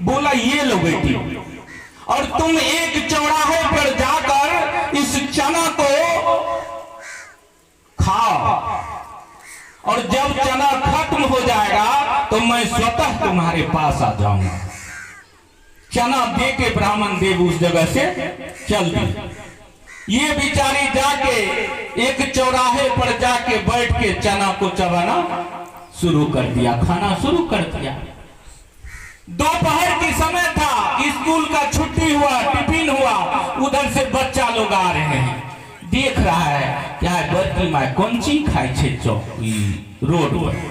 बोला ये लो बेटी, और तुम एक चौराहे पर जाकर इस चना को खाओ, और जब चना खत्म हो जाएगा तो मैं स्वतः तुम्हारे पास आ जाऊंगा। चना दे के ब्राह्मण देव उस जगह से चल दी। ये बेचारी जाके एक चौराहे पर जाके बैठ के चना को चबाना शुरू कर दिया, खाना शुरू कर दिया। दोपहर की समय था, स्कूल का छुट्टी हुआ, टिफिन हुआ, उधर से बच्चा लोग आ रहे हैं, देख रहा है क्या है बड़की माय कौन चीज खाई छे रोड पर।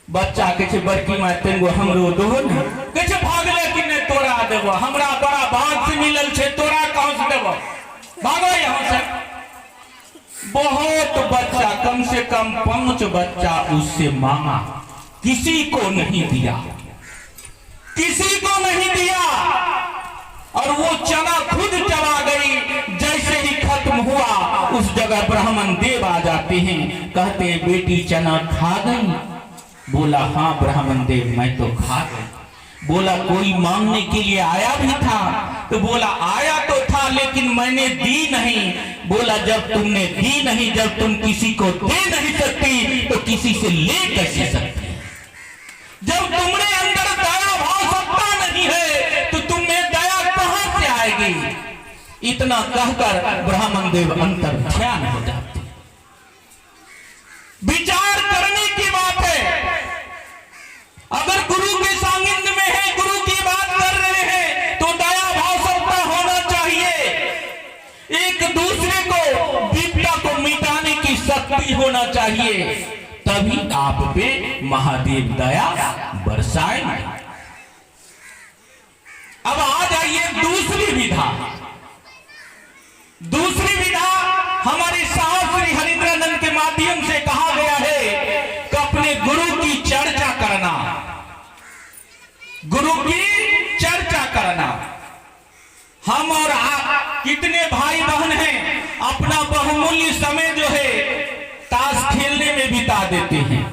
बच्चा कहे बड़की माय तेगो हमरो दोहो न, कहे भागले कि नहीं तोरा देबो, हमरा बड़ा भाग से मिलल छे, तोरा कहां से देबो, भागो यहाँ से। बहुत बच्चा, कम से कम 5 बच्चा उससे मांगा, किसी को नहीं दिया, किसी को नहीं दिया, और वो चना खुद चला गई। जैसे ही खत्म हुआ उस जगह ब्राह्मण देव आ जाते हैं, कहते बेटी चना खा गई? बोला हाँ ब्राह्मण देव मैं तो खा गई। बोला कोई मांगने के लिए आया भी था? तो बोला आया तो था लेकिन मैंने दी नहीं। बोला जब तुमने दी नहीं, जब तुम किसी को दे नहीं सकती तो किसी से ले कैसे सकती? जब तुमने अंदर दया भाव सत्ता नहीं है तो तुम्हें दया कहां से आएगी? इतना कहकर ब्राह्मण देव अंतर ध्यान हो जाते। विचार करने की बात है। अगर गुरु के सानिध्य में है, गुरु की बात कर रहे हैं तो दया भाव सत्ता होना चाहिए। एक दूसरे को विपदा को मिटाने की शक्ति होना चाहिए, तभी आप पे महादेव दया बरसाएंगे। अब आ जाइए दूसरी विधा। दूसरी विधा हमारे साहब श्री हरिंद्रानंद के माध्यम से कहा गया है कि अपने गुरु की चर्चा करना, गुरु की चर्चा करना। हम और आप कितने भाई बहन हैं, अपना बहुमूल्य समय जो है ताश खेलने में बिता देते हैं।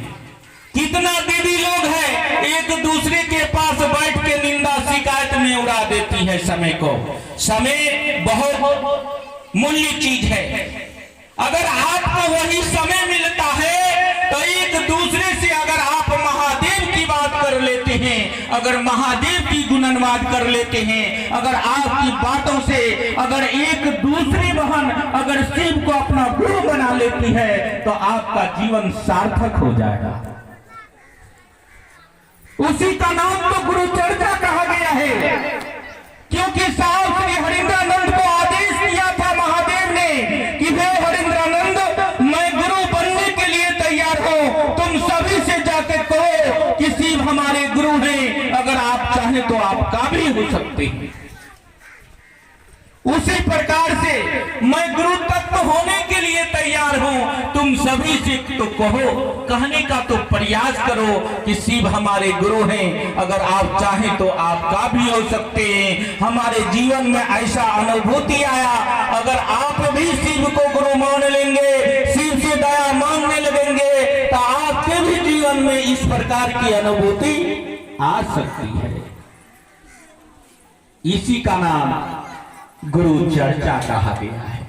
कितना दीदी लोग हैं एक दूसरे के पास बैठ के निंदा शिकायत में उड़ा देती है समय को। समय बहुत मूल्य चीज है। अगर आपको वही समय मिलता है तो एक दूसरे से अगर आप महादेव की बात कर लेते हैं, अगर महादेव की गुणनवाद कर लेते हैं, अगर आपकी बातों से अगर एक दूसरी बहन अगर शिव को अपना गुरु बना लेती है तो आपका जीवन सार्थक हो जाएगा। उसी का नाम तो गुरु चर्चा कहा गया है, क्योंकि साहब श्री हरिंद्रानंद को आदेश दिया था महादेव ने कि हे हरिंद्रानंद मैं गुरु बनने के लिए तैयार हूं, तुम सभी से जाकर कहो कि शिव हमारे गुरु हैं, अगर आप चाहें तो आप काबिल हो सकते हैं। उसी प्रकार से मैं गुरु तत्व होने के लिए तैयार हूं, तुम सभी से तो कहो, कहने का तो प्रयास करो कि शिव हमारे गुरु हैं, अगर आप चाहें तो आप काबिल हो सकते हैं। हमारे जीवन में ऐसा अनुभूति आया, अगर आप भी शिव को गुरु मान लेंगे, शिव से दया मांगने लगेंगे तो आपके भी जीवन में इस प्रकार की अनुभूति आ सकती है। इसी का नाम गुरु चर्चा कहा गया है।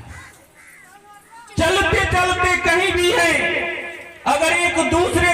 चलते चलते कहीं भी है, अगर एक दूसरे